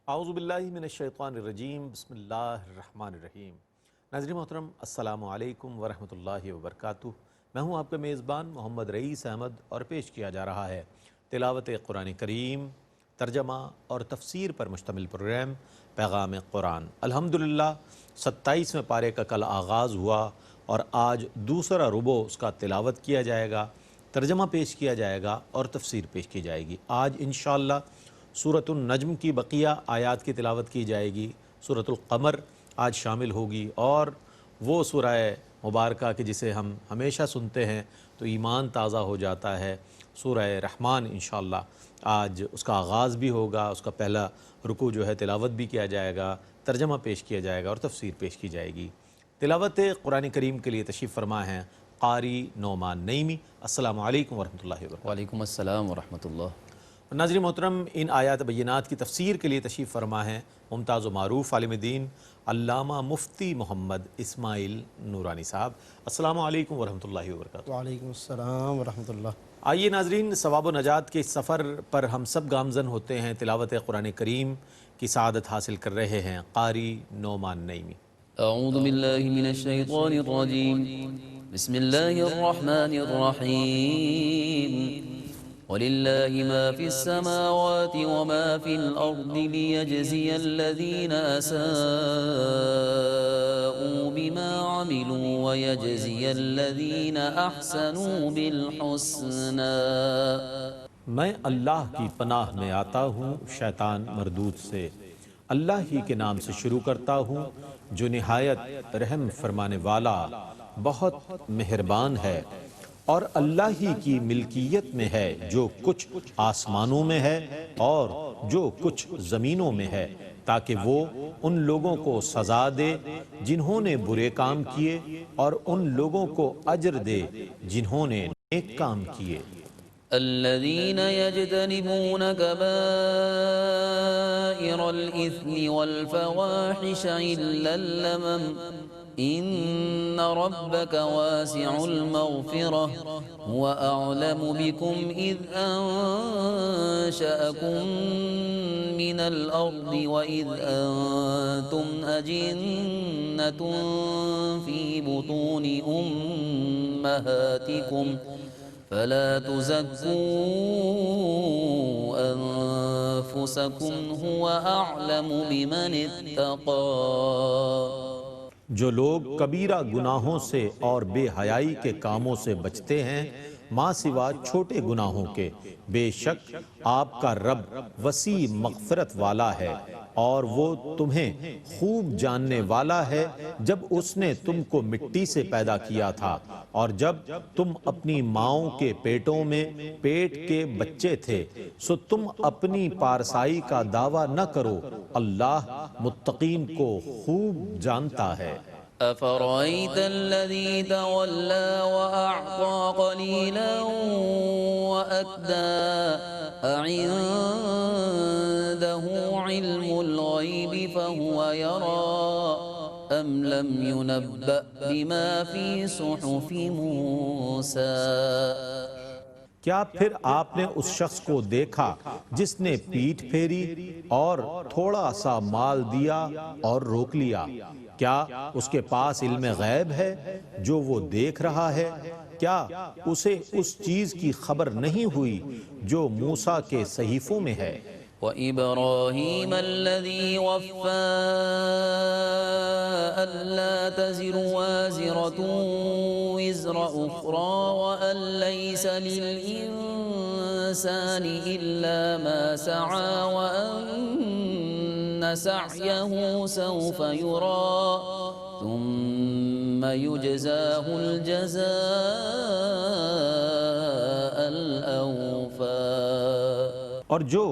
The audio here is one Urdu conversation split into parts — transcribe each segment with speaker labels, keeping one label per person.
Speaker 1: اعوذ باللہ من الشیطان الرجیم بسم اللہ الرحمن الرحیم۔ ناظرین محترم السلام علیکم ورحمۃ اللہ وبرکاتہ۔ میں ہوں آپ کا میزبان محمد رئیس احمد اور پیش کیا جا رہا ہے تلاوت قرآن کریم، ترجمہ اور تفسیر پر مشتمل پروگرام پیغام قرآن۔ الحمدللہ 27ویں پارے کا کل آغاز ہوا اور آج دوسرا ربع اس کا تلاوت کیا جائے گا، ترجمہ پیش کیا جائے گا اور تفسیر پیش کی جائے گی۔ آج انشاءاللہ سورۃ النجم کی بقیہ آیات کی تلاوت کی جائے گی، سورۃ القمر آج شامل ہوگی، اور وہ سورہ مبارکہ کہ جسے ہم ہمیشہ سنتے ہیں تو ایمان تازہ ہو جاتا ہے، سورہ رحمان انشاءاللہ آج اس کا آغاز بھی ہوگا، اس کا پہلا رکوع جو ہے تلاوت بھی کیا جائے گا، ترجمہ پیش کیا جائے گا اور تفسیر پیش کی جائے گی۔ تلاوت قرآن کریم کے لیے تشریف فرما ہیں قاری نعمان نعیمی۔ السلام علیکم ورحمۃ اللہ وبرکاتہ۔
Speaker 2: وعلیکم السلام ورحمۃ اللہ۔
Speaker 1: ناظرین محترم، ان آیات بینات کی تفسیر کے لیے تشریف فرما ہیں ممتاز و معروف عالم دین علامہ مفتی محمد اسماعیل نورانی صاحب۔ السلام علیکم ورحمۃ اللہ وبرکاتہ۔
Speaker 3: وعلیکم السلام ورحمۃ اللہ۔
Speaker 1: آئیے ناظرین، ثواب و نجات کے اس سفر پر ہم سب گامزن ہوتے ہیں، تلاوت قرآن کریم کی سعادت حاصل کر رہے ہیں قاری نعمان نعیمی۔
Speaker 2: اعوذ باللہ من الشیطان الرجیم، بسم اللہ الرحمن الرحیم۔ وَلِلَّهِ مَا فِي السَّمَاوَاتِ وَمَا فِي الْأَرْضِ لِيَجْزِيَ الَّذِينَ أَسَاءُوا بِمَا عَمِلُوا وَيَجْزِيَ الَّذِينَ أَحْسَنُوا بِالْحُسْنَى۔
Speaker 1: میں اللہ کی پناہ میں آتا ہوں شیطان مردود سے۔ اللہ ہی کے نام سے شروع کرتا ہوں جو نہایت رحم فرمانے والا بہت مہربان ہے۔ اور اللہ ہی کی ملکیت میں ہے جو کچھ آسمانوں میں ہے اور جو کچھ زمینوں میں ہے، تاکہ وہ ان لوگوں کو سزا دے جنہوں نے برے کام کیے اور ان لوگوں کو اجر دے جنہوں نے نیک کام کیے۔
Speaker 2: الذين يجتنبون كبائر الإثم والفواحش إلا اللمم إن ربك واسع المغفرة هو أعلم بكم إذ أنشأكم من الأرض وإذ أنتم أجنة في بطون أمهاتكم فلا تزكوا أنفسكم هو أعلم بمن اتقى۔
Speaker 1: جو لوگ کبیرہ گناہوں سے اور بے حیائی کے کاموں سے بچتے ہیں ماں سوا چھوٹے گناہوں کے، بے شک آپ کا رب وسیع مغفرت والا ہے اور وہ تمہیں خوب جاننے والا ہے۔ جب اس نے تم کو مٹی سے پیدا کیا تھا اور جب تم اپنی ماؤں کے پیٹوں میں پیٹ کے بچے تھے، سو تم اپنی پارسائی کا دعویٰ نہ کرو، اللہ متقین کو خوب جانتا ہے۔
Speaker 2: أفرأيت الذي تولى وأعطى قليلا وأكدى أعنده علم الغيب فهو يرى أم لم ينبأ بما في صحف موسى۔
Speaker 1: کیا پھر آپ نے اس شخص کو دیکھا جس نے پیٹھ پھیری اور تھوڑا سا مال دیا اور روک لیا؟ کیا اس کے پاس علم غیب ہے جو وہ دیکھ رہا ہے؟ کیا اسے اس چیز کی خبر نہیں ہوئی جو موسیٰ کے صحیفوں میں ہے؟
Speaker 2: وإبراهيم الذي وفى ألا تزر وازرة وزر أخرى وأن ليس للإنسان إلا ما سعى وأن سعيه سوف يرى ثم يجزاه الجزاء الأوفى۔
Speaker 1: اور جو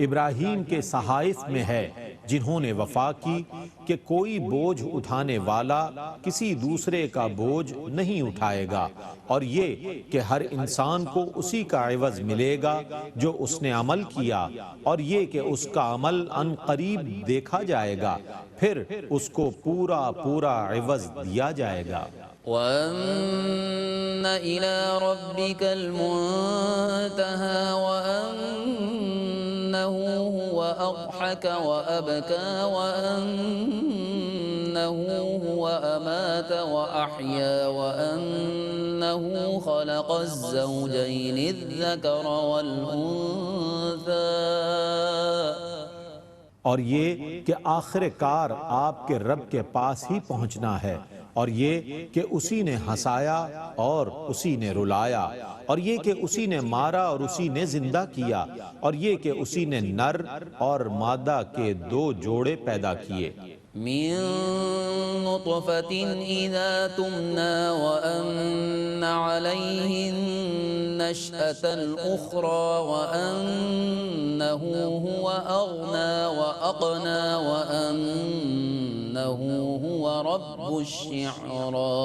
Speaker 1: ابراہیم کے صحائف میں ہے جنہوں نے وفا کی کہ کوئی بوجھ اٹھانے والا کسی دوسرے کا بوجھ نہیں اٹھائے گا، اور یہ کہ ہر انسان کو اسی کا عوض ملے گا جو اس نے عمل کیا، اور یہ کہ اس کا عمل ان قریب دیکھا جائے گا، پھر اس کو پورا پورا عوض دیا جائے گا۔
Speaker 2: وَأَنَّ إِلَىٰ رَبِّكَ الْمُنتَهَىٰ وَأَنَّهُ هو أضحك وأبكى وأنه هو أمات وأحيا وأنه خلق الزوجين الذكر والأنثى
Speaker 1: اور یہ کہ آخر کار آپ کے رب کے پاس ہی پہنچنا ہے، اور یہ کہ اسی نے ہنسایا اور اسی نے رلایا، اور یہ کہ اسی نے مارا اور اسی نے زندہ کیا، اور یہ کہ اسی نے نر اور مادہ کے دو جوڑے پیدا کیے،
Speaker 2: من نطفة إذا تمنى وأن عليه النشأة الأخرى وأنه هو أغنى وأقنى وأنه هو رب الشعرى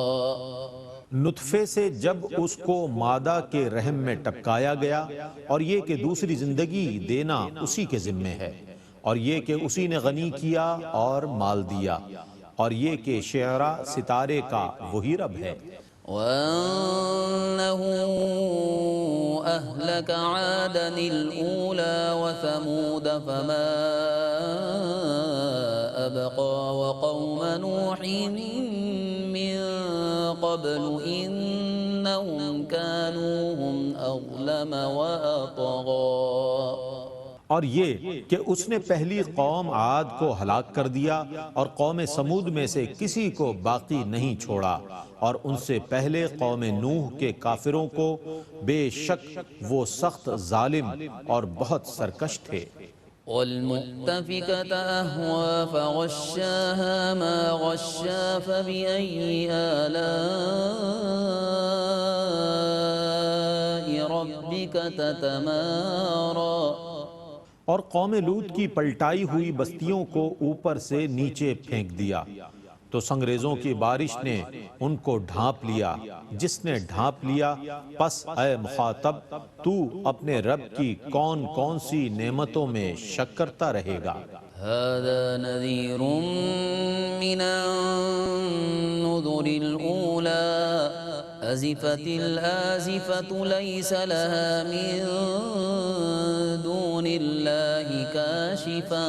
Speaker 1: نطفے سے جب اس کو مادہ کے رحم میں ٹپکایا گیا، اور یہ کہ دوسری زندگی دینا اسی کے ذمے ہے، اور یہ کہ اسی نے غنی کیا اور مال دیا، اور یہ کہ شعرا ستارے کا وہی رب ہے،
Speaker 2: وأنه أهلك عادا الأولى وثمود فما أبقى وقوم نوح من قبل إنهم كانوا هم أظلم وأطغى
Speaker 1: اور یہ کہ اس نے پہلی قوم عاد کو ہلاک کر دیا اور قوم سمود میں سے کسی کو باقی نہیں چھوڑا، اور ان سے پہلے قوم نوح کے کافروں کو بے شک وہ سخت ظالم اور بہت سرکش تھے،
Speaker 2: والمؤتفكة أهوى فغشاها ما غشا فبأي آلاء ربك تتمارى
Speaker 1: اور قوم لوط کی پلٹائی ہوئی بستیوں کو اوپر سے نیچے پھینک دیا تو سنگریزوں کی بارش نے ان کو ڈھانپ لیا، جس نے ڈھانپ لیا پس اے مخاطب تو اپنے رب کی کون کون سی نعمتوں میں شک کرتا رہے گا۔
Speaker 2: هذا نذير من النذر الأولى أزفت الآزفة ليس لها من دون الله كاشفة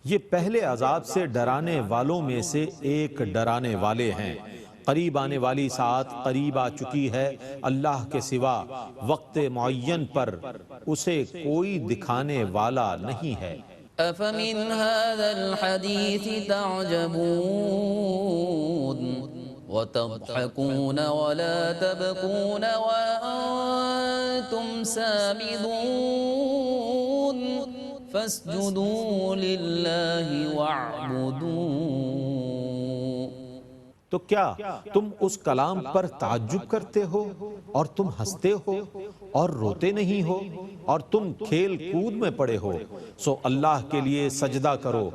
Speaker 1: یہ پہلے عذاب سے ڈرانے والوں میں سے ایک ڈرانے والے ہیں، قریب آنے والی ساعت قریب آ چکی ہے، اللہ کے سوا وقت معین پر اسے کوئی دکھانے والا نہیں ہے۔
Speaker 2: أفمن هذا الحديث تعجبون وتضحكون ولا تبكون وأنتم سامدون فاسجدوا لله واعبدوا
Speaker 1: تو کیا تم اس کلام پر تعجب کرتے ہو اور تم ہنستے ہو اور روتے نہیں ہو اور تم کھیل کود میں پڑے ہو، سو اللہ کے لیے سجدہ کرو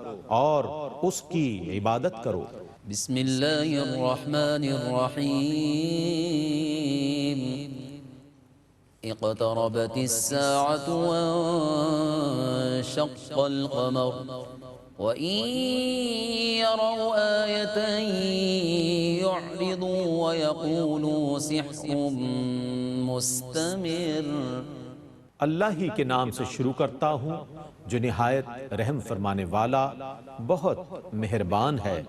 Speaker 1: اور اس کی عبادت کرو۔
Speaker 2: بسم الله الرحمن الرحيم اقتربت الساعة وانشق القمر وإن يروا آية يعرضوا ويقولوا سحر مستمر۔
Speaker 1: اللہ ہی کے نام سے شروع کرتا ہوں جو نہایت رحم فرمانے والا بہت مہربان ہے۔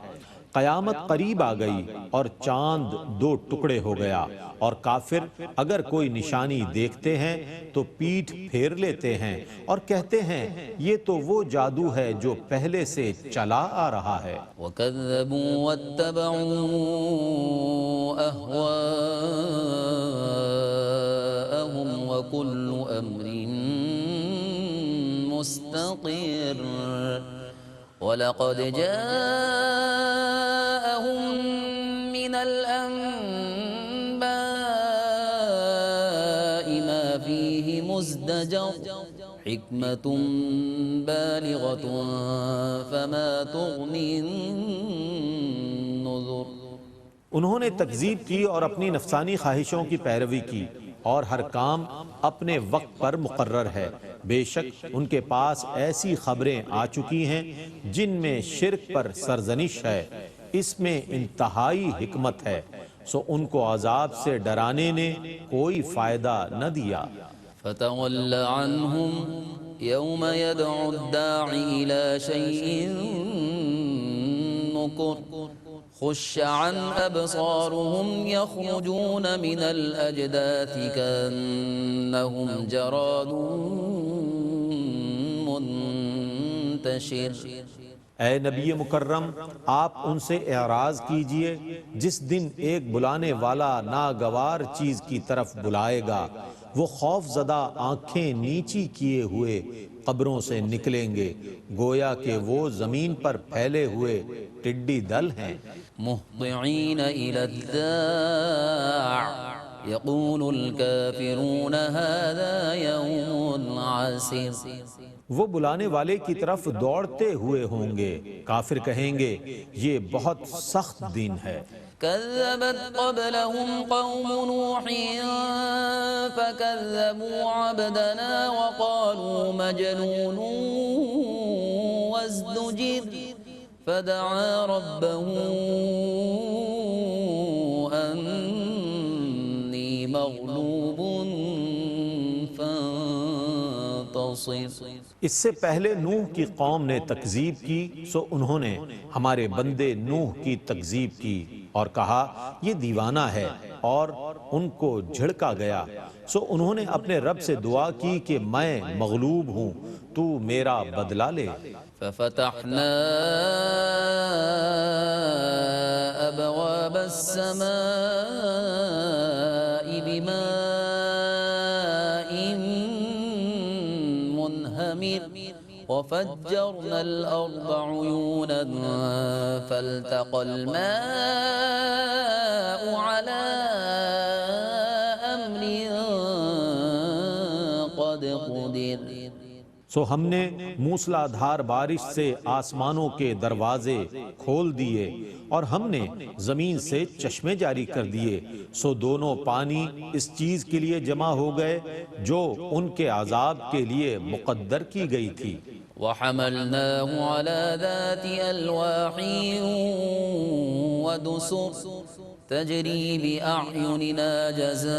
Speaker 1: قیامت قریب آ گئی اور چاند دو ٹکڑے ہو گیا، اور کافر اگر کوئی نشانی دیکھتے ہیں تو پیٹھ پھیر لیتے ہیں اور کہتے ہیں یہ تو وہ جادو ہے جو پہلے سے چلا آ رہا ہے۔
Speaker 2: وَكَذَّبُوا وَاتَّبَعُوا أَهْوَاءَهُمْ وَكُلُّ أَمْرٍ مُسْتَقِرٌ وَلَقَدْ جَاءَهُم مِّنَ الْأَنبَاءِ مَا فِيهِ مُزْدَجَرٌ حِكْمَةٌ بَالِغَةٌ فَمَا تُغْنِ النُّذُرُ۔
Speaker 1: انہوں نے تکذیب کی اور اپنی نفسانی خواہشوں کی پیروی کی، اور ہر کام اپنے وقت پر مقرر ہے۔ بے شک ان کے پاس ایسی خبریں آ چکی ہیں جن میں شرک پر سرزنش ہے، اس میں انتہائی حکمت ہے، سو ان کو عذاب سے ڈرانے نے کوئی فائدہ نہ دیا۔
Speaker 2: فتول عنهم يوم يدعو الداع إلى شيء نكر خش عن أبصارهم يخرجون من الأجداث كأنهم جراد منتشر۔
Speaker 1: اے نبی مکرم، آپ ان سے اعراض کیجئے جس دن ایک بلانے والا ناگوار چیز کی طرف بلائے گا، وہ خوف زدہ آنکھیں نیچی کیے ہوئے قبروں سے نکلیں گے، گویا کہ وہ زمین پر پھیلے ہوئے ٹڈی دل ہیں۔
Speaker 2: مہطعین الی الداع یقول الکافرون هذا یوم عسیر۔
Speaker 1: وہ بلانے والے کی طرف دوڑتے ہوئے ہوں گے، کافر کہیں گے یہ بہت سخت دن ہے۔
Speaker 2: كذبت قبلهم قوم نوح فكذبوا عبدنا وقالوا مجنون وازدجر فدعا ربه أني مغلوب فانتصر۔
Speaker 1: اس سے پہلے نوح کی قوم نے تکذیب کی، سو انہوں نے ہمارے بندے نوح کی تکذیب کی اور کہا یہ دیوانہ ہے، اور ان کو جھڑکا گیا، سو انہوں نے اپنے رب سے دعا کی کہ میں مغلوب ہوں، تو میرا بدلہ لے۔
Speaker 2: ففتحنا أبواب السماء بماء منهمر وفجرنا الأرض عيونا فالتقى الماء على أمر قد قدر۔
Speaker 1: سو ہم نے موسلا دھار بارش سے آسمانوں کے دروازے کھول دیے اور ہم نے زمین سے چشمے جاری کر دیے، سو دونوں پانی اس چیز کے لیے جمع ہو گئے جو ان کے عذاب کے لیے مقدر کی گئی تھی۔
Speaker 2: وحملناه على ذات ألواح ودسر تجري بأعيننا جزاء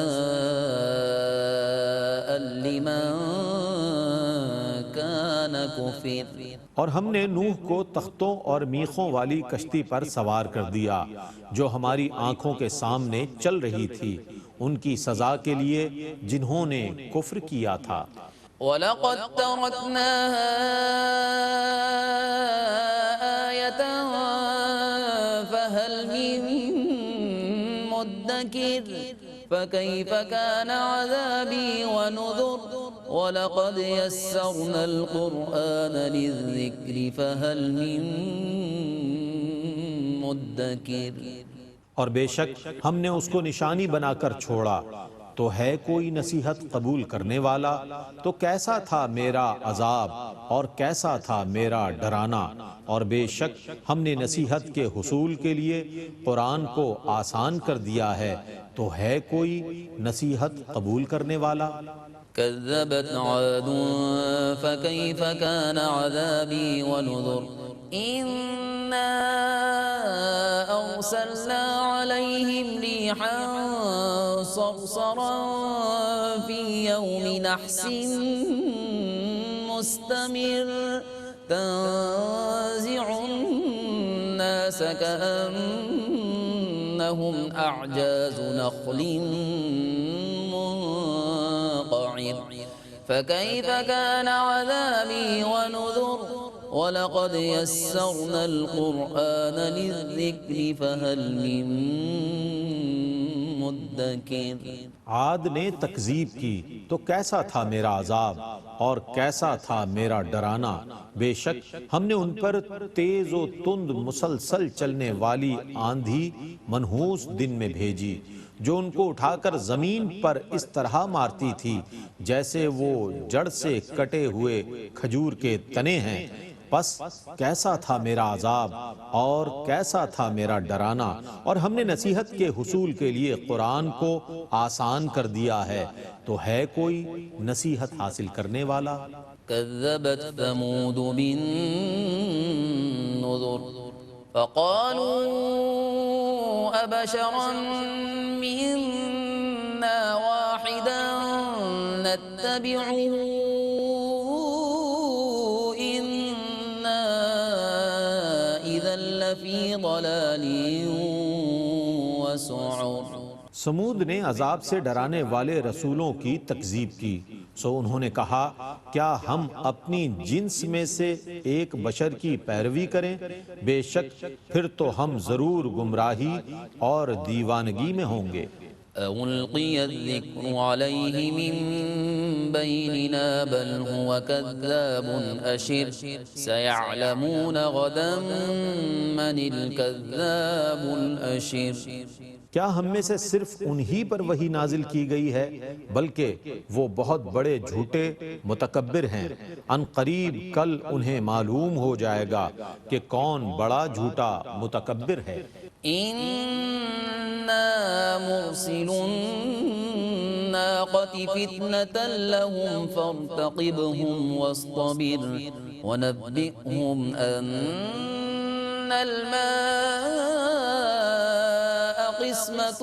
Speaker 2: لمن كان كفر۔
Speaker 1: اور ہم نے نوح کو تختوں اور میخوں والی کشتی پر سوار کر دیا جو ہماری آنکھوں کے سامنے چل رہی تھی، ان کی سزا کے لیے جنہوں نے کفر کیا تھا۔
Speaker 2: وَلَقَدْ تَرَكْنَاهَا آيَةً فَهَلْ مِن مُدَّكِرٍ فَكَيْفَ كَانَ عَذَابِي وَنُذُرِ وَلَقَدْ يَسَّرْنَا الْقُرْآنَ لِلذِّكْرِ فَهَلْ مِن مُدَّكِرٍ۔
Speaker 1: اور بے شک ہم نے اس کو نشانی بنا کر چھوڑا، تو ہے کوئی نصیحت قبول کرنے والا؟ تو کیسا تھا میرا عذاب اور کیسا تھا میرا ڈرانا، اور بے شک ہم نے نصیحت کے حصول کے لیے قرآن کو آسان کر دیا ہے، تو ہے کوئی نصیحت قبول کرنے والا؟
Speaker 2: كذبت عاد فكيف كان عذابي ونذر إنا أرسلنا عليهم ريحا صرصرا في يوم نحس مستمر تنزع الناس كأنهم أعجاز نخل فكيف كان عذابي ونذر وَلَقَدْ يَسَّرْنَا الْقُرْآنَ لِلذِّكْرِ فَهَلْ مِن مُدَّكِرٍ۔
Speaker 1: عاد نے تکذیب کی تو کیسا تھا میرا عذاب اور کیسا تھا میرا ڈرانا، بے شک ہم نے ان پر تیز و تند مسلسل چلنے والی آندھی منحوس دن میں بھیجی جو ان کو اٹھا کر زمین پر اس طرح مارتی تھی جیسے وہ جڑ سے کٹے ہوئے کھجور کے تنے ہیں۔ پس کیسا تھا میرا عذاب اور کیسا تھا میرا ڈرانا، اور ہم نے نصیحت کے حصول کے لیے قرآن کو آسان کر دیا ہے، تو ہے کوئی نصیحت حاصل کرنے والا؟
Speaker 2: كذبت ثمود بالنذر فقالوا أبشرا منا واحدا نتبعه إنا إذا لفي ضلال وسعر۔
Speaker 1: سمود نے عذاب سے ڈرانے والے رسولوں کی تکذیب کی، سو انہوں نے کہا کیا ہم اپنی جنس میں سے ایک بشر کی پیروی کریں؟ بے شک پھر تو ہم ضرور گمراہی اور دیوانگی میں ہوں گے۔
Speaker 2: ألقي الذكر عليه من بيننا بل هو كذاب أشر سيعلمون غدا من الكذاب الأشر۔
Speaker 1: کیا ہم میں سے صرف انہی پر وحی نازل کی گئی ہے؟ بلکہ وہ بہت بڑے جھوٹے متکبر ہیں۔ ان قریب کل انہیں معلوم ہو جائے گا کہ کون بڑا جھوٹا متکبر ہے۔
Speaker 2: إنا مرسل الناقة فتنة لهم فارتقبهم واصطبر ونبئهم أن الماء قسمة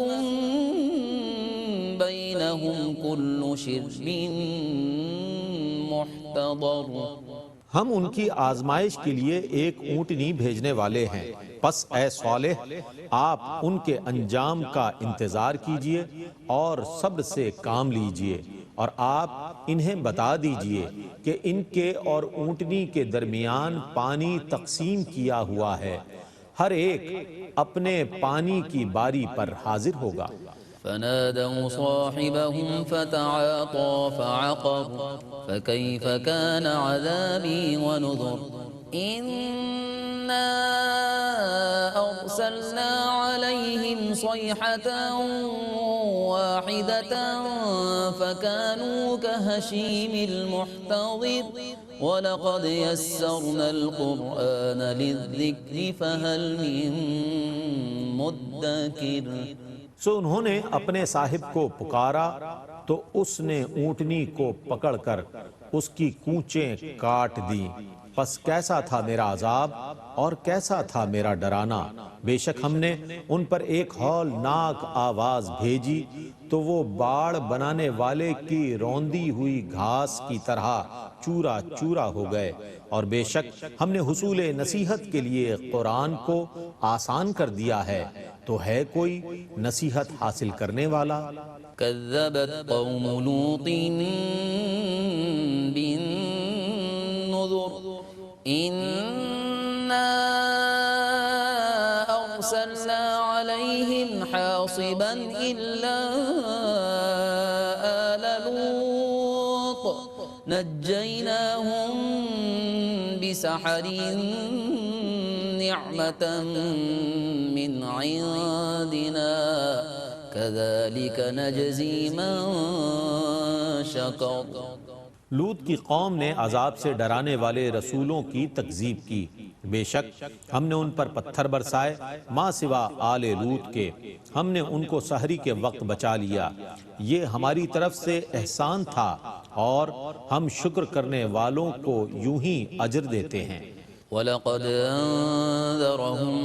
Speaker 2: بينهم كل شرب محتضر۔
Speaker 1: ہم ان کی آزمائش کے لیے ایک اونٹنی بھیجنے والے ہیں، پس اے صالح آپ ان کے انجام کا انتظار کیجئے اور صبر سے کام لیجئے، اور آپ انہیں بتا دیجئے کہ ان کے اور اونٹنی کے درمیان پانی تقسیم کیا ہوا ہے، ہر ایک اپنے پانی کی باری پر حاضر ہوگا۔
Speaker 2: فنادوا صاحبهم فتعاطى فعقر فكيف كان عذابي ونذر۔ إنا أرسلنا عليهم صيحة واحدة فكانوا كهشيم المحتضر ولقد يسرنا القرآن للذكر فهل من مدكر۔
Speaker 1: سو انہوں نے اپنے صاحب کو پکارا تو اس نے اونٹنی کو پکڑ کر اس کی کونچیں کاٹ دیں، پس کیسا تھا میرا عذاب اور کیسا تھا میرا ڈرانا۔ بے شک ہم نے ان پر ایک ہولناک آواز بھیجی تو وہ باڑ بنانے والے کی روندی ہوئی گھاس کی طرح چورا چورا ہو گئے، اور بے شک ہم نے حصول نصیحت کے لیے قرآن کو آسان کر دیا ہے، تو ہے کوئی نصیحت حاصل کرنے والا؟
Speaker 2: كذبت قوم لوط بالنذر۔ إنا أرسلنا عليهم حاصبا إلا آل لوط نجيناهم بسحر نعمة من عندنا كذلك نجزي من شكر۔
Speaker 1: لوط کی قوم نے عذاب سے ڈرانے والے رسولوں کی تکذیب کی، بے شک ہم نے ان پر پتھر برسائے ما سوا آل لوط کے، ہم نے ان کو سحری کے وقت بچا لیا، یہ ہماری طرف سے احسان تھا، اور ہم شکر کرنے والوں کو یوں ہی اجر دیتے ہیں۔
Speaker 2: وَلَقَدْ أَنذَرَهُمْ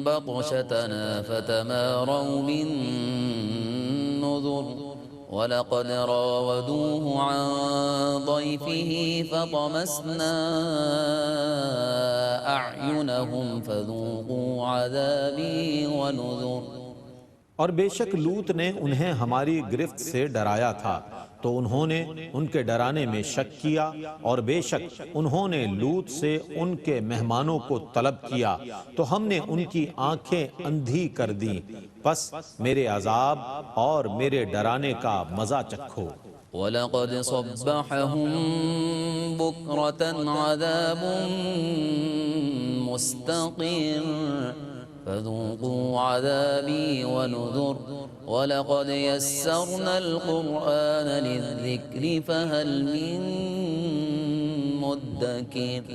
Speaker 2: بَطْشَتَنَا فَتَمَارَوْا بِالنُّذُرِ وَلَقَدْ رَاوَدُوهُ عَنْ ضَيْفِهِ فَطَمَسْنَا أَعْيُنَهُمْ فَذُوقُوا عَذَابِي وَنُذُرِ۔
Speaker 1: اور بے شک لوط نے انہیں ہماری گرفت سے ڈرایا تھا تو انہوں نے ان کے ڈرانے میں شک کیا، اور بے شک انہوں نے لوط سے ان کے مہمانوں کو طلب کیا تو ہم نے ان کی آنکھیں اندھی کر دیں، پس میرے عذاب اور میرے ڈرانے کا مزہ چکھو۔
Speaker 2: وَلَقَدْ صَبَّحَهُم بُكْرَةً عَذَابٌ مُسْتَقِرٌ فَذُوقُوا عَذَابِي وَنُذُرِ وَلَقَدْ يَسَّرْنَا الْقُرْآنَ لِلذِّكْرِ فَهَلْ مِن مُدَّكِرٍ۔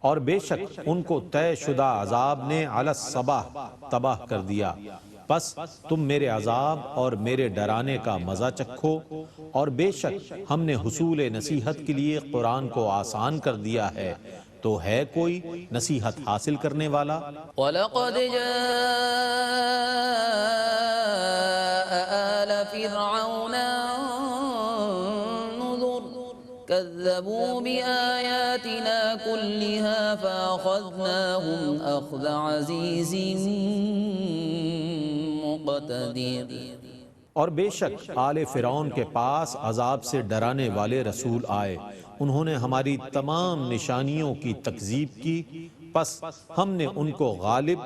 Speaker 1: اور بے شک ان کو طے شدہ عذاب نے علی الصباح تباہ کر دیا، پس تم میرے عذاب اور میرے ڈرانے کا مزہ چکھو، اور بے شک ہم نے حصول نصیحت کے لیے قرآن کو آسان کر دیا ہے، تو ہے کوئی نصیحت حاصل کرنے والا؟
Speaker 2: وَلَقَدْ جَاءَ آلَ فِرْعَوْنَ كذبوا بآياتنا كلها فأخذناهم أخذ عزيز مقتدر۔
Speaker 1: اور بے شک آل فرعون کے پاس عذاب سے ڈرانے والے رسول آئے، انہوں نے ہماری تمام نشانیوں کی تکذیب کی، پس ہم نے ان کو غالب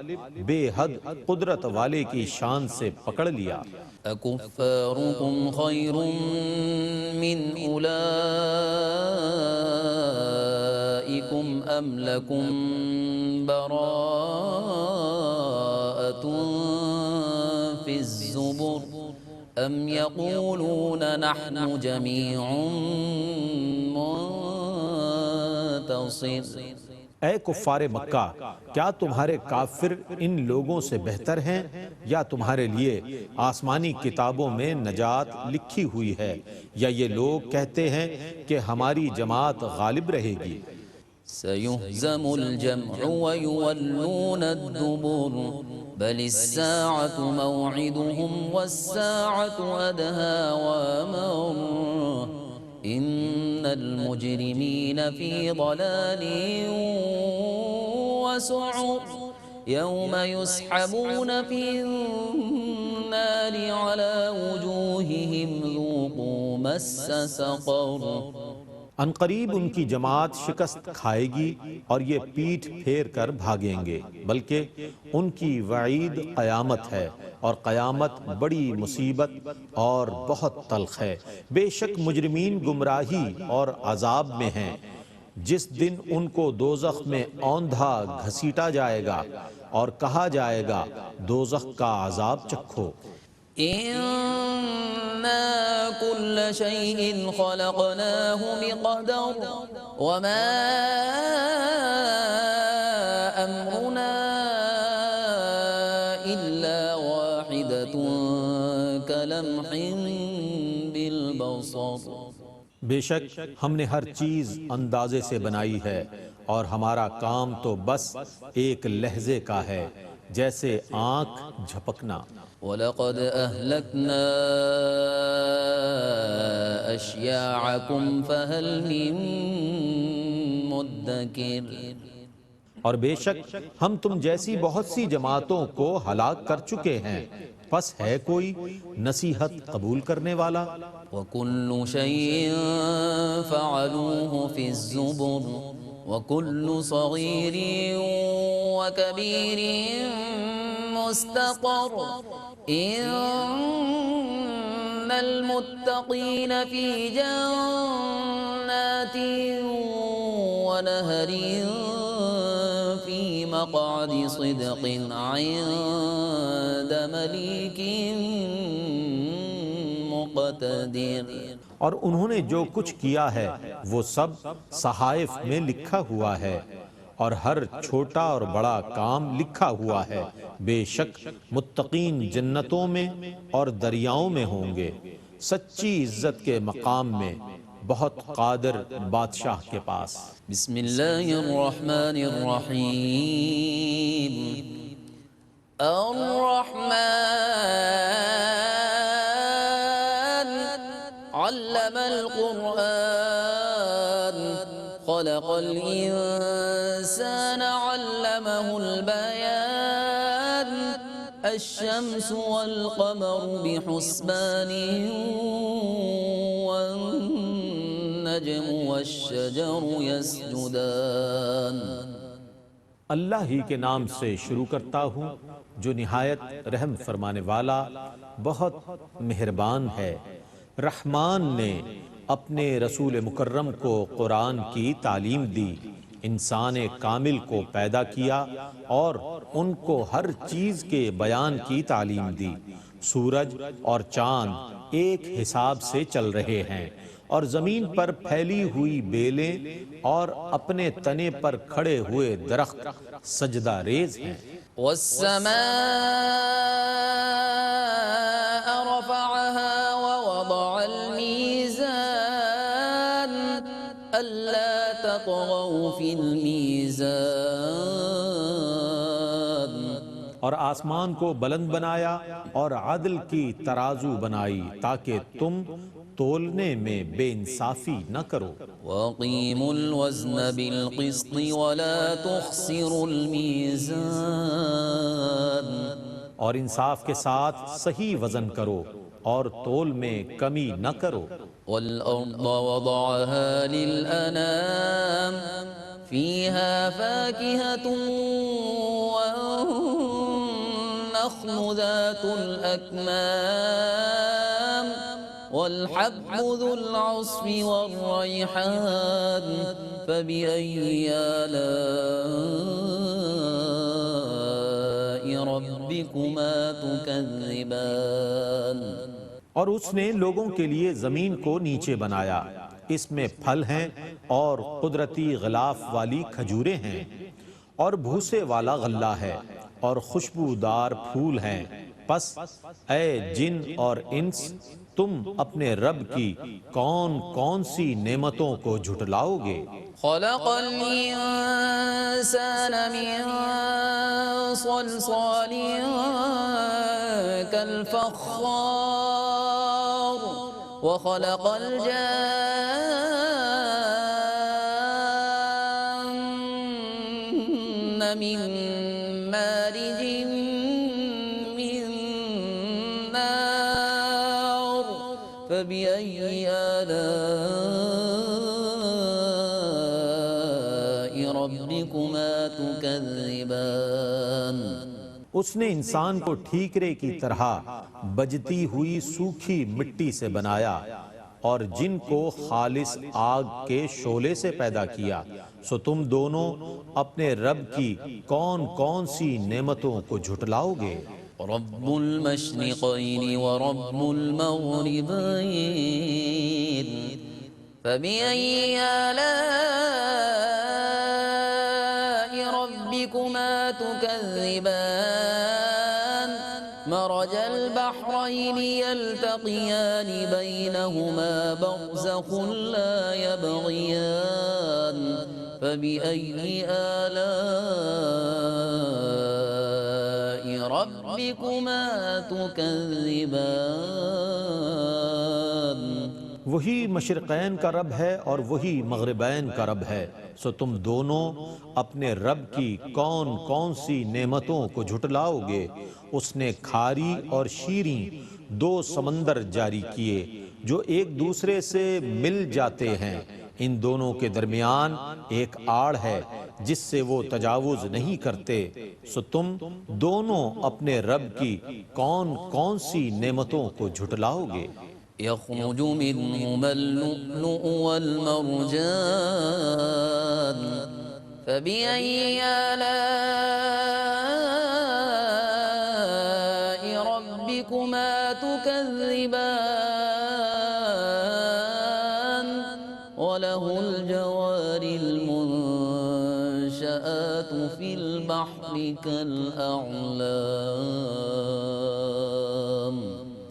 Speaker 1: بے حد قدرت والے کی شان سے پکڑ لیا۔
Speaker 2: أكفاركم خير من أولئكم أم لكم براءة في الزبر أم يقولون نحن جميع منتصر۔
Speaker 1: اے کفار مکہ، کیا تمہارے کافر ان لوگوں سے بہتر ہیں، یا تمہارے لیے آسمانی کتابوں میں نجات لکھی ہوئی ہے، یا یہ لوگ کہتے ہیں کہ ہماری جماعت غالب رہے گی۔
Speaker 2: سيهزم الجمع ويولون الدبر بل الساعة موعدهم والساعة أدهى وأمر إن المجرمين في ضلال وسعر يوم يسحبون في النار على وجوههم ذوقوا مس سقر۔
Speaker 1: عنقریب ان کی جماعت شکست کھائے گی اور یہ پیٹھ پھیر کر بھاگیں گے، بلکہ ان کی وعید قیامت ہے، اور قیامت بڑی مصیبت اور بہت تلخ ہے۔ بے شک مجرمین گمراہی اور عذاب میں ہیں، جس دن ان کو دوزخ میں اوندھا گھسیٹا جائے گا اور کہا جائے گا دوزخ کا عذاب چکھو۔
Speaker 2: إنا كل شيء خلقناه بقدر وما أمرنا إلا واحدة كلمح بالبصر۔
Speaker 1: بے شک ہم نے ہر چیز اندازے سے بنائی ہے، اور ہمارا کام تو بس ایک لحظے کا ہے، جیسے آنکھ جھپکنا۔
Speaker 2: وَلَقَدْ أَهْلَكْنَا أَشْيَاعَكُمْ فَهَلْ مِن مُدَّكِرٍ۔
Speaker 1: اور بے شک ہم تم جیسی بہت سی جماعتوں کو ہلاک کر چکے ہیں، پس ہے کوئی نصیحت قبول کرنے والا؟
Speaker 2: وَكُلُّ شَيْءٍ فَعَلُوهُ فِي الزُّبُرِ وَكُلُّ صَغِيرٍ وَكَبِيرٍ مُسْتَطَرٍ إِنَّ الْمُتَّقِينَ فِي جَنَّاتٍ وَنَهَرٍ فِي مَقْعَدِ صِدْقٍ عِندَ مَلِيكٍ مُقْتَدِرٍ۔
Speaker 1: اور انہوں نے جو کچھ کیا ہے وہ سب صحائف میں لکھا ہوا ہے، اور ہر چھوٹا اور بڑا کام لکھا ہوا ہے۔ بے شک متقین جنتوں میں اور دریاؤں میں ہوں گے، سچی عزت کے مقام میں، بہت قادر بادشاہ کے پاس۔
Speaker 2: بسم اللہ الرحمن الرحیم۔ الرحمن علم القرآن خلق الإنسان علمه البيان الشمس والقمر بحسبان والنجم والشجر يسجدان۔
Speaker 1: اللہ ہی کے نام سے شروع کرتا ہوں جو نہایت رحم فرمانے والا بہت مہربان ہے۔ رحمان نے اپنے رسول مکرم کو قرآن کی تعلیم دی، انسان کامل کو پیدا کیا اور ان کو ہر چیز کے بیان کی تعلیم دی۔ سورج اور چاند ایک حساب سے چل رہے ہیں، اور زمین پر پھیلی ہوئی بیلیں اور اپنے تنے پر کھڑے ہوئے درخت سجدہ ریز ہیں۔
Speaker 2: والسماء رفعها ووضع الميزان ألا تطغوا في الميزان۔
Speaker 1: اور آسمان کو بلند بنایا اور عدل کی ترازو بنائی تاکہ تم تولنے میں بے انصافی نہ کرو
Speaker 2: وَأَقِيمُوا الْوَزْنَ بِالْقِسْطِ وَلَا تُخْسِرُوا الْمِيزَانَ
Speaker 1: اور انصاف کے ساتھ صحیح وزن کرو اور تول میں کمی نہ کرو
Speaker 2: وَالْأَرْضَ وَضَعَهَا لِلْأَنَامِ فِيهَا فَاكِهَةٌ وَالنَّخْلُ ذَاتُ الْأَكْمَامِ وَالْحَبُّ ذُو الْعَصْفِ وَالرَّيْحَانُ فَبِأَيِّ آلَاءِ رَبِّكُمَا تُكَذِّبَانِ
Speaker 1: اور اس نے لوگوں کے لیے زمین کو نیچے بنایا اس میں پھل ہیں اور قدرتی غلاف والی کھجوریں ہیں اور بھوسے والا غلہ ہے اور خوشبودار پھول ہیں پس اے جن اور انس تم اپنے رب کی کون کون سی نعمتوں کو جھٹلاؤ گے
Speaker 2: خلق الإنسان من صلصال كالفخار وخلق الجان من مارج من نار فبأي آلاء ربكما تكذبان
Speaker 1: اس نے انسان کو ٹھیکرے کی طرح بجتی ہوئی سوکھی مٹی سے بنایا اور جن کو خالص آگ کے شعلے سے پیدا کیا سو تم دونوں اپنے رب کی کون کون سی نعمتوں کو جھٹلاؤ گے
Speaker 2: رب المشرقين ورب المغربين فبأي آلاء ربكما تكذبان مرج البحرين يلتقيان بينهما برزخ لا يبغيان فبأي آلاء ربكما تكذبان
Speaker 1: وہی مشرقین کا رب ہے اور وہی مغربین کا رب ہے سو تم دونوں اپنے رب کی کون کون سی نعمتوں کو جھٹلاؤ گے اس نے کھاری اور شیریں دو سمندر جاری کیے جو ایک دوسرے سے مل جاتے ہیں ان دونوں کے درمیان ایک آڑ ہے جس سے وہ تجاوز نہیں کرتے سو تم دونوں اپنے رب کی کون کون سی نعمتوں کو جھٹلاؤ گے
Speaker 2: يخرج منهما اللؤلؤ والمرجان فبأي آلاء ربكما تكذبان وله الجوار المنشآت في البحر كالأعلام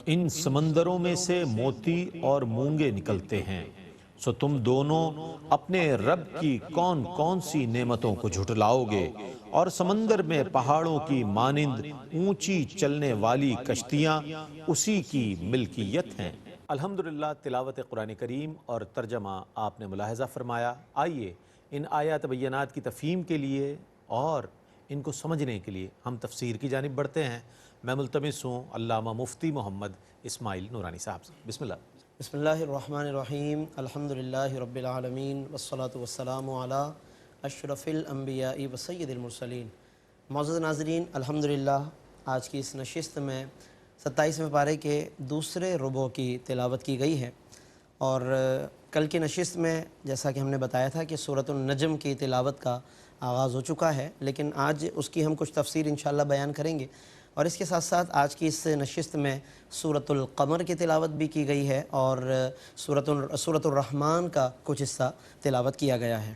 Speaker 1: ان سمندروں میں سے موتی اور مونگے نکلتے ہیں سو تم دونوں اپنے رب کی کون کون سی نعمتوں کو جھٹلاؤ گے اور سمندر میں پہاڑوں کی مانند اونچی چلنے والی کشتیاں اسی کی ملکیت ہیں الحمدللہ تلاوت قرآن کریم اور ترجمہ آپ نے ملاحظہ فرمایا آئیے ان آیات بینات کی تفہیم کے لیے اور ان کو سمجھنے کے لیے ہم تفسیر کی جانب بڑھتے ہیں میں ملتمس ہوں علامہ مفتی محمد اسماعیل نورانی صاحب سے بسم اللہ
Speaker 3: بسم اللہ الرحمن الرحیم الحمدللہ رب العالمین والصلاة والسلام علی اشرف الانبیاء و سید المرسلین معزز ناظرین الحمدللہ آج کی اس نشست میں 27ویں پارے کے دوسرے ربع کی تلاوت کی گئی ہے اور کل کی نشست میں جیسا کہ ہم نے بتایا تھا کہ سورۃ النجم کی تلاوت کا آغاز ہو چکا ہے لیکن آج اس کی ہم کچھ تفسیر انشاءاللہ بیان کریں گے اور اس کے ساتھ ساتھ آج کی اس نشست میں سورۃ القمر کی تلاوت بھی کی گئی ہے اور سورۃ الرحمن کا کچھ حصہ تلاوت کیا گیا ہے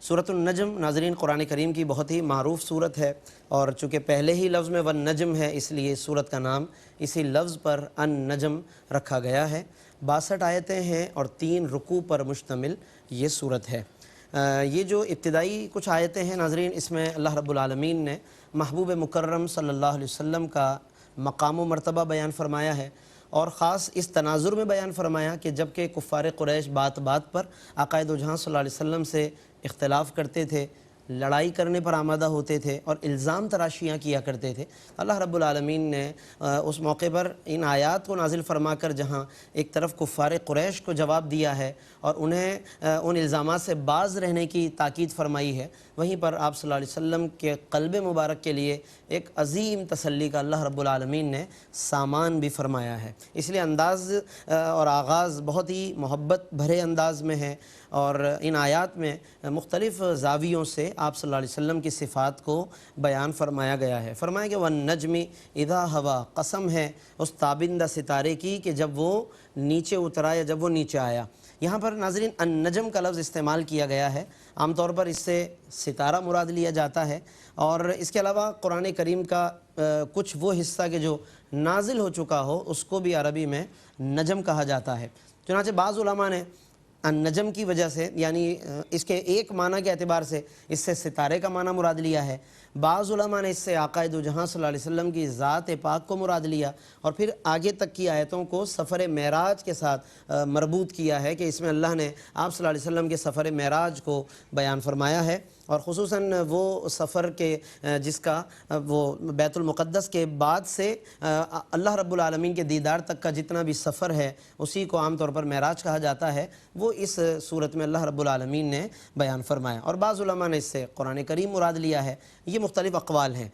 Speaker 3: سورۃ النجم ناظرین قرآن کریم کی بہت ہی معروف سورت ہے اور چونکہ پہلے ہی لفظ میں والنجم ہے اس لیے سورت کا نام اسی لفظ پر النجم رکھا گیا ہے 62 آیتیں ہیں اور 3 رکوع پر مشتمل یہ سورت ہے یہ جو ابتدائی کچھ آیتیں ہیں ناظرین اس میں اللہ رب العالمین نے محبوب مکرم صلی اللہ علیہ وسلم کا مقام و مرتبہ بیان فرمایا ہے اور خاص اس تناظر میں بیان فرمایا کہ جب کہ کفار قریش بات بات پر آقا دو جہاں صلی اللہ علیہ وسلم سے اختلاف کرتے تھے، لڑائی کرنے پر آمادہ ہوتے تھے اور الزام تراشیاں کیا کرتے تھے، اللہ رب العالمین نے اس موقع پر ان آیات کو نازل فرما کر جہاں ایک طرف کفار قریش کو جواب دیا ہے اور انہیں ان الزامات سے باز رہنے کی تاکید فرمائی ہے، وہیں پر آپ صلی اللہ علیہ وسلم کے قلب مبارک کے لیے ایک عظیم تسلی کا اللہ رب العالمین نے سامان بھی فرمایا ہے۔ اس لیے انداز اور آغاز بہت ہی محبت بھرے انداز میں ہے، اور ان آیات میں مختلف زاویوں سے آپ صلی اللہ علیہ وسلم کی صفات کو بیان فرمایا گیا ہے۔ فرمایا کہ وَالنَّجْمِ اِذَا ہوا، قسم ہے اس تابندہ ستارے کی کہ جب وہ نیچے اترا یا جب وہ نیچے آیا۔ یہاں پر ناظرین النجم کا لفظ استعمال کیا گیا ہے، عام طور پر اس سے ستارہ مراد لیا جاتا ہے، اور اس کے علاوہ قرآن کریم کا کچھ وہ حصہ کہ جو نازل ہو چکا ہو اس کو بھی عربی میں نجم کہا جاتا ہے۔ چنانچہ بعض علماء نے النجم کی وجہ سے، یعنی اس کے ایک معنی کے اعتبار سے اس سے ستارے کا معنی مراد لیا ہے، بعض علماء نے اس سے آقا دو جہاں صلی اللہ علیہ وسلم کی ذات پاک کو مراد لیا، اور پھر آگے تک کی آیتوں کو سفر معراج کے ساتھ مربوط کیا ہے کہ اس میں اللہ نے آپ صلی اللہ علیہ وسلم کے سفر معراج کو بیان فرمایا ہے، اور خصوصاً وہ سفر کے جس کا وہ بیت المقدس کے بعد سے اللہ رب العالمین کے دیدار تک کا جتنا بھی سفر ہے اسی کو عام طور پر معراج کہا جاتا ہے، وہ اس صورت میں اللہ رب العالمین نے بیان فرمایا، اور بعض علماء نے اس سے قرآن کریم مراد لیا ہے۔ یہ مختلف اقوال ہیں۔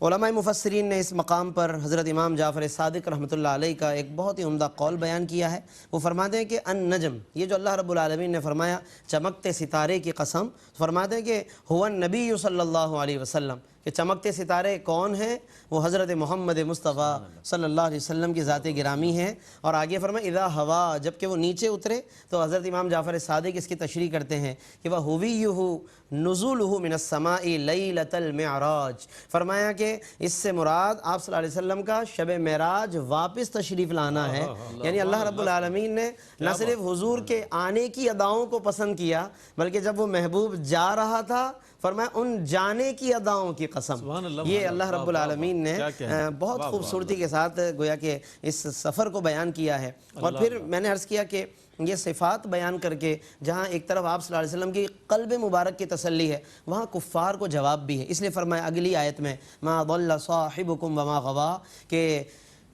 Speaker 3: علماء مفسرین نے اس مقام پر حضرت امام جعفر صادق رحمۃ اللہ علیہ کا ایک بہت ہی عمدہ قول بیان کیا ہے۔ وہ فرماتے ہیں کہ النجم، یہ جو اللہ رب العالمین نے فرمایا چمکتے ستارے کی قسم، فرماتے ہیں کہ هو النبی صلی اللہ علیہ وسلم، کہ چمکتے ستارے کون ہیں؟ وہ حضرت محمد مصطفیٰ صلی اللہ علیہ وسلم کی ذات گرامی ہیں، اور آگے فرمایا اذا ہوا، جب کہ وہ نیچے اترے، تو حضرت امام جعفر صادق اس کی تشریح کرتے ہیں کہ وہ ہویہ نزولہ من السماء لیلۃ المعراج، فرمایا کہ اس سے مراد آپ صلی اللہ علیہ وسلم کا شب معراج واپس تشریف لانا ہے، یعنی اللہ رب العالمین نے نہ صرف حضور کے آنے کی اداؤں کو پسند کیا بلکہ جب وہ محبوب جا رہا تھا فرمایا ان جانے کی اداؤں کی قسم۔ یہ اللہ رب العالمین نے بہت خوبصورتی کے ساتھ گویا کہ اس سفر کو بیان کیا ہے، اور پھر میں نے عرض کیا کہ یہ صفات بیان کر کے جہاں ایک طرف آپ صلی اللہ علیہ وسلم کی قلب مبارک کی تسلی ہے، وہاں کفار کو جواب بھی ہے، اس لیے فرمایا اگلی آیت میں ما ضل صاحبکم وما غوا، کہ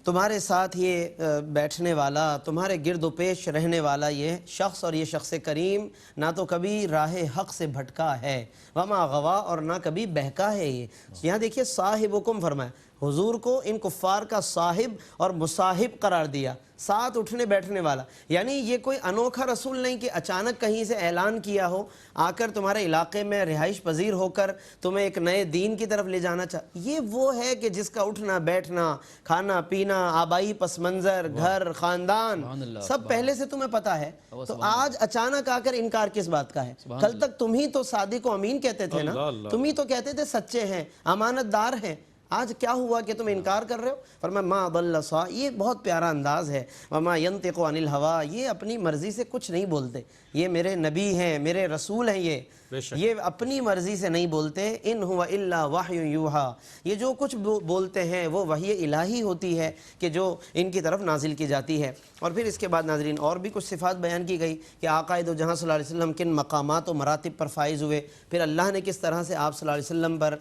Speaker 3: تمہارے ساتھ یہ بیٹھنے والا، تمہارے گرد و پیش رہنے والا یہ شخص، اور یہ شخص کریم نہ تو کبھی راہ حق سے بھٹکا ہے، وما غوا، اور نہ کبھی بہکا ہے۔ یہ یہاں دیکھیے صاحبکم فرمایا، حضور کو ان کفار کا صاحب اور مصاحب قرار دیا، ساتھ اٹھنے بیٹھنے والا، یعنی یہ کوئی انوکھا رسول نہیں کہ اچانک کہیں سے اعلان کیا ہو، آ کر تمہارے علاقے میں رہائش پذیر ہو کر تمہیں ایک نئے دین کی طرف لے جانا یہ وہ ہے کہ جس کا اٹھنا بیٹھنا، کھانا پینا، آبائی پس منظر، گھر، خاندان، سب پہلے سے تمہیں پتا ہے، تو آج اچانک آ کر انکار کس بات کا ہے؟ کل تک تم ہی تو صادق و امین کہتے تھے نا، تم ہی تو کہتے تھے سچے ہیں، امانت دار ہیں، آج کیا ہوا کہ تم انکار کر رہے ہو؟ فرمایا ما ضل صاحب، یہ بہت پیارا انداز ہے، وما ينطق عن الهوى، یہ اپنی مرضی سے کچھ نہیں بولتے، یہ میرے نبی ہیں، میرے رسول ہیں، یہ اپنی مرضی سے نہیں بولتے، ان هو الا وحی یوحى، یہ جو کچھ بولتے ہیں وہ وحی الہی ہوتی ہے کہ جو ان کی طرف نازل کی جاتی ہے۔ اور پھر اس کے بعد ناظرین اور بھی کچھ صفات بیان کی گئی کہ آقا دو جہاں صلی اللہ علیہ وسلم کن مقامات و مراتب پر فائز ہوئے، پھر اللہ نے کس طرح سے آپ صلی اللہ علیہ وسلم پر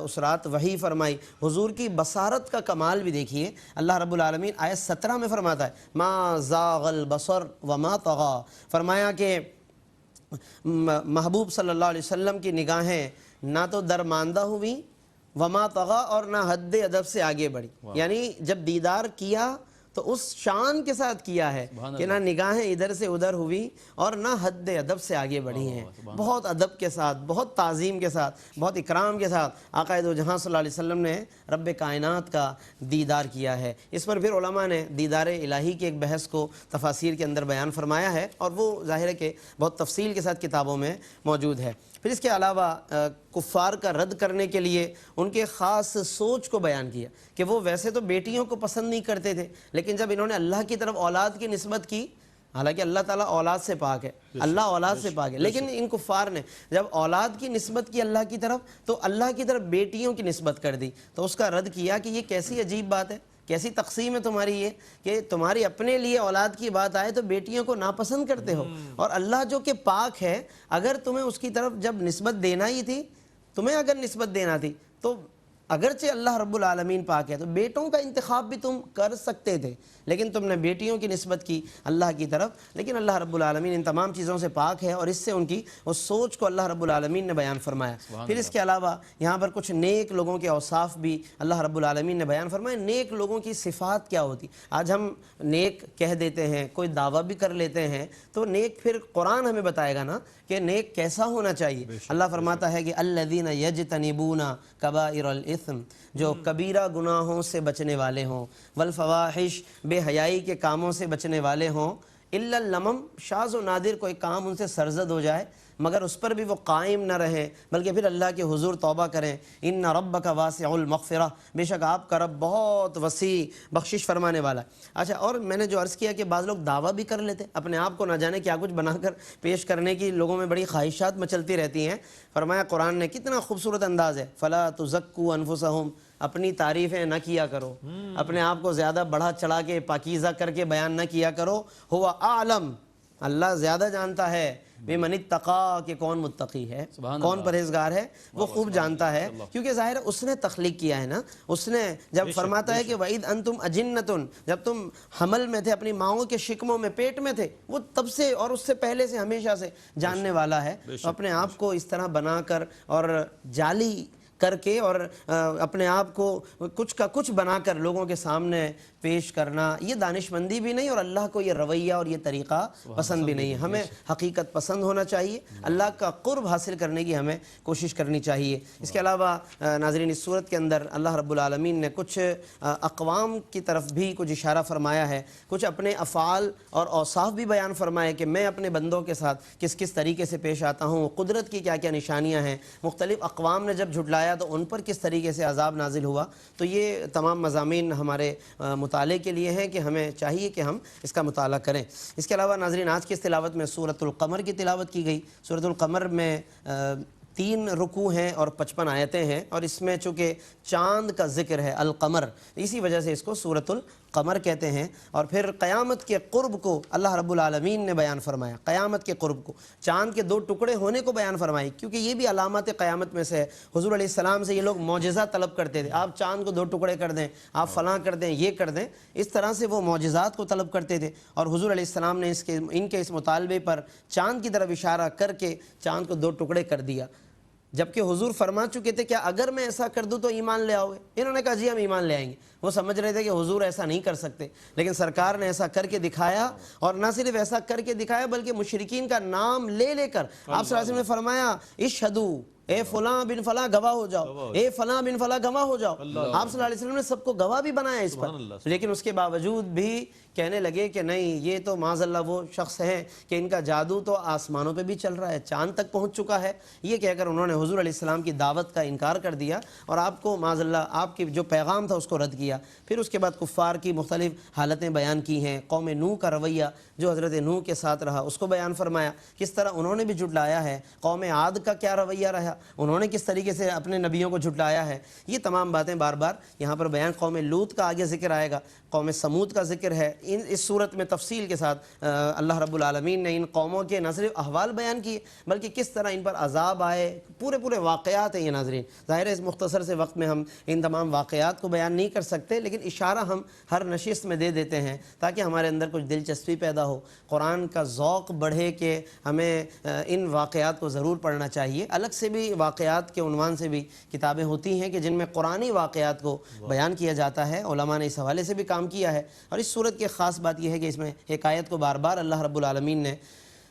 Speaker 3: اس رات وحی فرمائی، حضور کی بصارت کا کمال بھی دیکھیے، اللہ رب العالمین آیت 17 میں فرماتا ہے ما زاغ البصر وما طغى، فرمایا کہ محبوب صلی اللہ علیہ وسلم کی نگاہیں نہ تو درماندہ ہوئیں، وما طغى، اور نہ حد ادب سے آگے بڑھی، یعنی جب دیدار کیا تو اس شان کے ساتھ کیا ہے کہ نہ نگاہیں ادھر سے ادھر ہوئی اور نہ حد ادب سے آگے بڑھی ہیں، بہت ادب کے ساتھ، بہت تعظیم کے ساتھ، بہت اکرام کے ساتھ آقا دو جہاں صلی اللہ علیہ وسلم نے رب کائنات کا دیدار کیا ہے۔ اس پر پھر علماء نے دیدار الہی کے ایک بحث کو تفاسیر کے اندر بیان فرمایا ہے، اور وہ ظاہر ہے کہ بہت تفصیل کے ساتھ کتابوں میں موجود ہے۔ پھر اس کے علاوہ کفار کا رد کرنے کے لیے ان کے خاص سوچ کو بیان کیا کہ وہ ویسے تو بیٹیوں کو پسند نہیں کرتے تھے، لیکن جب انہوں نے اللہ کی طرف اولاد کی نسبت کی، حالانکہ اللہ تعالیٰ اولاد سے پاک ہے، اللہ اولاد سے پاک ہے، لیکن ان کفار نے جب اولاد کی نسبت کی اللہ کی طرف، تو اللہ کی طرف بیٹیوں کی نسبت کر دی، تو اس کا رد کیا کہ یہ کیسی عجیب بات ہے کہ کیسی تقسیم ہے تمہاری یہ کہ تمہاری اپنے لیے اولاد کی بات آئے تو بیٹیوں کو ناپسند کرتے ہو، اور اللہ جو کہ پاک ہے اگر تمہیں اس کی طرف جب نسبت دینا ہی تھی، تمہیں اگر نسبت دینا تھی تو اگرچہ اللہ رب العالمین پاک ہے تو بیٹوں کا انتخاب بھی تم کر سکتے تھے، لیکن تم نے بیٹیوں کی نسبت کی اللہ کی طرف۔ لیکن اللہ رب العالمین ان تمام چیزوں سے پاک ہے، اور اس سے ان کی اس سوچ کو اللہ رب العالمین نے بیان فرمایا۔ پھر اس کے علاوہ یہاں پر کچھ نیک لوگوں کے اوصاف بھی اللہ رب العالمین نے بیان فرمایا۔ نیک لوگوں کی صفات کیا ہوتی؟ آج ہم نیک کہہ دیتے ہیں، کوئی دعویٰ بھی کر لیتے ہیں، تو نیک پھر قرآن ہمیں بتائے گا نا کہ نیک کیسا ہونا چاہیے۔ اللہ فرماتا ہے کہ الذین یجتنبون کبائر الاثم، جو کبیرہ گناہوں سے بچنے والے ہوں، والفواحش، بے حیائی کے کاموں سے بچنے والے ہوں، الا اللمم، شاذ و نادر کوئی کام ان سے سرزد ہو جائے مگر اس پر بھی وہ قائم نہ رہیں بلکہ پھر اللہ کے حضور توبہ کریں۔ ان ربک واسع المغفرہ، بے شک آپ کا رب بہت وسیع بخشش فرمانے والا ہے۔ اچھا، اور میں نے جو عرض کیا کہ بعض لوگ دعویٰ بھی کر لیتے، اپنے آپ کو نہ جانے کیا کچھ بنا کر پیش کرنے کی لوگوں میں بڑی خواہشات مچلتی رہتی ہیں۔ فرمایا قرآن نے کتنا خوبصورت انداز ہے، فلا تزکوا انفسہم، اپنی تعریفیں نہ کیا کرو، اپنے آپ کو زیادہ بڑھا چڑھا کے پاکیزہ کر کے بیان نہ کیا کرو۔ ہوا اعلم، اللہ زیادہ جانتا ہے، بمن اتقا، کہ کون متقی ہے، کون پرہیزگار ہے، وہ خوب جانتا ہے، کیونکہ ظاہر ہے اس نے تخلیق کیا ہے نا۔ اس نے جب فرماتا ہے کہ وَإِذْ أَنْتُمْ أَجِنَّةٌ، جب تم حمل میں تھے، اپنی ماؤں کے شکموں میں، پیٹ میں تھے، وہ تب سے اور اس سے پہلے سے ہمیشہ سے جاننے والا ہے۔ تو اپنے آپ کو اس طرح بنا کر اور جعلی کر کے اور اپنے آپ کو کچھ کا کچھ بنا کر لوگوں کے سامنے پیش کرنا، یہ دانش مندی بھی نہیں، اور اللہ کو یہ رویہ اور یہ طریقہ پسند بھی نہیں ہے۔ ہمیں حقیقت پسند ہونا چاہیے، اللہ کا قرب حاصل کرنے کی ہمیں کوشش کرنی چاہیے۔ اس کے علاوہ ناظرین، اس صورت کے اندر اللہ رب العالمین نے کچھ اقوام کی طرف بھی کچھ اشارہ فرمایا ہے، کچھ اپنے افعال اور اوصاف بھی بیان فرمائے کہ میں اپنے بندوں کے ساتھ کس کس طریقے سے پیش آتا ہوں، قدرت کی کیا کیا نشانیاں ہیں، مختلف اقوام نے جب جھٹلایا تو ان پر کس طریقے سے عذاب نازل ہوا۔ تو یہ تمام مضامین ہمارے مطالعے کے لیے ہیں کہ ہمیں چاہیے کہ ہم اس کا مطالعہ کریں۔ اس کے علاوہ ناظرین، آج کی اس تلاوت میں سورۃ القمر کی تلاوت کی گئی۔ سورۃ القمر میں 3 رکوع ہیں اور 55 آیتیں ہیں، اور اس میں چونکہ چاند کا ذکر ہے، القمر، اسی وجہ سے اس کو سورۃ القمر کہتے ہیں۔ اور پھر قیامت کے قرب کو اللہ رب العالمین نے بیان فرمایا، قیامت کے قرب کو، چاند کے 2 ٹکڑے ہونے کو بیان فرمائی، کیونکہ یہ بھی علامات قیامت میں سے ہے۔ حضور علیہ السلام سے یہ لوگ معجزہ طلب کرتے تھے، آپ چاند کو 2 ٹکڑے کر دیں، آپ فلاں کر دیں، یہ کر دیں، اس طرح سے وہ معجزات کو طلب کرتے تھے۔ اور حضور علیہ السلام نے ان کے اس مطالبے پر چاند کی طرف اشارہ کر کے چاند کو 2 ٹکڑے کر دیا، جبکہ حضور فرما چکے تھے کہ اگر میں ایسا کر دوں تو ایمان لے آؤ گے۔ انہوں نے کہا جی ہم ایمان لے آئیں گے۔ وہ سمجھ رہے تھے کہ حضور ایسا نہیں کر سکتے، لیکن سرکار نے ایسا کر کے دکھایا، اور نہ صرف ایسا کر کے دکھایا بلکہ مشرکین کا نام لے لے کر آپ صلی اللہ علیہ وسلم نے فرمایا اشہدو، اے فلاں بن فلاں گواہ ہو جاؤ، اے فلاں بن فلاں گواہ ہو جاؤ۔ آپ صلی اللہ علیہ وسلم نے سب کو گواہ بھی بنایا اس پر، لیکن اس کے باوجود بھی کہنے لگے کہ نہیں، یہ تو معاذ اللہ وہ شخص ہیں کہ ان کا جادو تو آسمانوں پہ بھی چل رہا ہے، چاند تک پہنچ چکا ہے۔ یہ کہہ کر انہوں نے حضور علیہ السلام کی دعوت کا انکار کر دیا، اور آپ کو معاذ اللہ آپ کی جو پیغام تھا اس کو رد کیا۔ پھر اس کے بعد کفار کی مختلف حالتیں بیان کی ہیں، قوم نوح کا رویہ جو حضرت نوح کے ساتھ رہا اس کو بیان فرمایا، کس طرح انہوں نے بھی جھٹلایا ہے، قوم عاد کا کیا رویہ رہا، انہوں نے کس طریقے سے اپنے نبیوں کو جھٹلایا ہے۔ یہ تمام باتیں بار بار یہاں پر بیان، قوم لوط کا آگے ذکر آئے گا، قوم سمود کا ذکر ہے۔ اس صورت میں تفصیل کے ساتھ اللہ رب العالمین نے ان قوموں کے نہ صرف احوال بیان کیے بلکہ کس طرح ان پر عذاب آئے، پورے واقعات ہیں یہ ناظرین۔ ظاہر ہے اس مختصر سے وقت میں ہم ان تمام واقعات کو بیان نہیں کر سکتے، لیکن اشارہ ہم ہر نشست میں دے دیتے ہیں تاکہ ہمارے اندر کچھ دلچسپی پیدا ہو، قرآن کا ذوق بڑھے کہ ہمیں ان واقعات کو ضرور پڑھنا چاہیے۔ الگ سے بھی واقعات کے عنوان سے بھی کتابیں ہوتی ہیں کہ جن میں قرآنی واقعات کو بیان کیا جاتا ہے، علماء نے اس حوالے سے بھی کام کیا ہے۔ اور اس صورت کی خاص بات یہ ہے کہ اس میں ایک آیت کو بار بار اللہ رب العالمین نے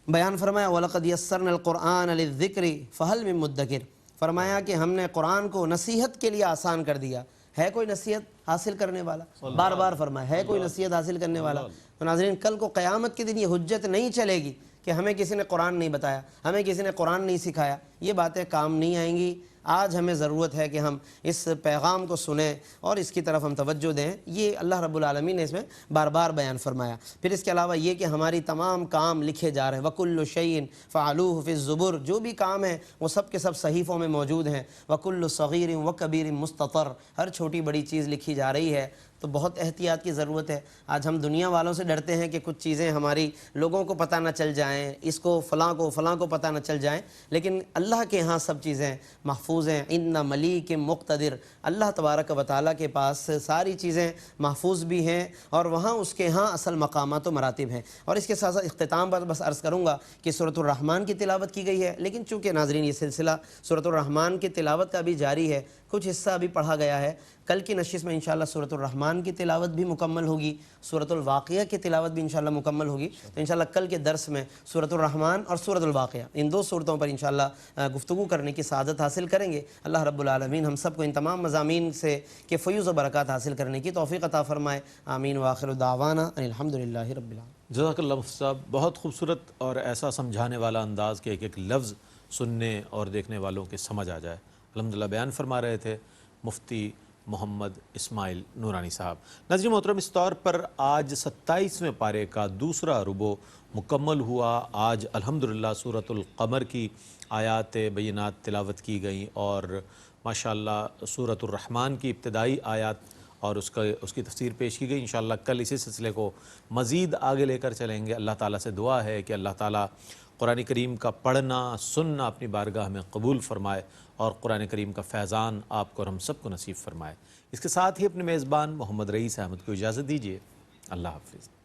Speaker 3: بیان فرمایا، وَلَقَدْ يَسَّرْنَا الْقُرْآنَ لِلذِّكْرِ فَهَلْ مِن مُدَّكِرٍ، فرمایا کہ ہم نے قرآن کو نصیحت کے لیے آسان کر دیا، ہے کوئی نصیحت حاصل کرنے والا؟ بار بار فرمایا ہے کوئی نصیحت حاصل کرنے والا؟ تو ناظرین، کل کو قیامت کے دن یہ حجت نہیں چلے گی کہ ہمیں کسی نے قرآن نہیں بتایا، ہمیں کسی نے قرآن نہیں سکھایا، یہ باتیں کام نہیں آئیں گی۔ آج ہمیں ضرورت ہے کہ ہم اس پیغام کو سنیں اور اس کی طرف ہم توجہ دیں. یہ اللہ رب العالمین نے اس میں بار بار بیان فرمایا. پھر اس کے علاوہ یہ کہ ہماری تمام کام لکھے جا رہے ہیں. وَكُلُّ شَيْءٍ فَعَلُوهُ فِي الزُّبُرِ, جو بھی کام ہیں وہ سب کے سب صحیفوں میں موجود ہیں. وَكُلُّ صَغِيرٍ وَكَبِيرٍ مُسْتَطَرٍ, ہر چھوٹی بڑی چیز لکھی جا رہی ہے. تو بہت احتیاط کی ضرورت ہے. آج ہم دنیا والوں سے ڈرتے ہیں کہ کچھ چیزیں ہماری لوگوں کو پتہ نہ چل جائیں, اس کو فلاں کو پتہ نہ چل جائیں, لیکن اللہ کے ہاں سب چیزیں محفوظ ہیں. ان ملیک مقتدر, اللہ تبارک و تعالیٰ کے پاس ساری چیزیں محفوظ بھی ہیں اور وہاں اس کے ہاں اصل مقامات و مراتب ہیں. اور اس کے ساتھ ساتھ اختتام پر بس عرض کروں گا کہ سورۃ الرحمن کی تلاوت کی گئی ہے, لیکن چونکہ ناظرین یہ سلسلہ سورۃ الرحمن کی تلاوت کا بھی جاری ہے, کچھ حصہ ابھی پڑھا گیا ہے. کل کی نشست میں انشاءاللہ سورۃ الرحمن کی تلاوت بھی مکمل ہوگی, سورۃ الواقعہ کی تلاوت بھی انشاءاللہ مکمل ہوگی. تو انشاءاللہ کل کے درس میں سورۃ الرحمن اور سورۃ الواقعہ ان دو صورتوں پر انشاءاللہ گفتگو کرنے کی سعادت حاصل کریں گے. اللہ رب العالمین ہم سب کو ان تمام مضامین سے کہ فیوز و برکات حاصل کرنے کی توفیق عطا فرمائے. آمین وآخر دعوانا ان الحمدللہ رب العالمین.
Speaker 1: جزاک اللہ مفتی صاحب, بہت خوبصورت اور ایسا سمجھانے والا انداز کہ ایک ایک لفظ سننے اور دیکھنے والوں کے سمجھ آ جائے. الحمدللہ بیان فرما رہے تھے مفتی محمد اسماعیل نورانی صاحب. ناظرین محترم, اس طور پر آج 27ویں پارے کا دوسرا ربع مکمل ہوا. آج الحمدللہ سورۃ القمر کی آیات بینات تلاوت کی گئیں اور ماشاءاللہ سورۃ الرحمن کی ابتدائی آیات اور اس کی تفسیر پیش کی گئی. انشاءاللہ کل اسی سلسلے کو مزید آگے لے کر چلیں گے. اللہ تعالیٰ سے دعا ہے کہ اللہ تعالیٰ قرآن کریم کا پڑھنا سننا اپنی بارگاہ میں قبول فرمائے اور قرآن کریم کا فیضان آپ کو اور ہم سب کو نصیب فرمائے. اس کے ساتھ ہی اپنے میزبان محمد رئیس احمد کو اجازت دیجیے. اللہ حافظ.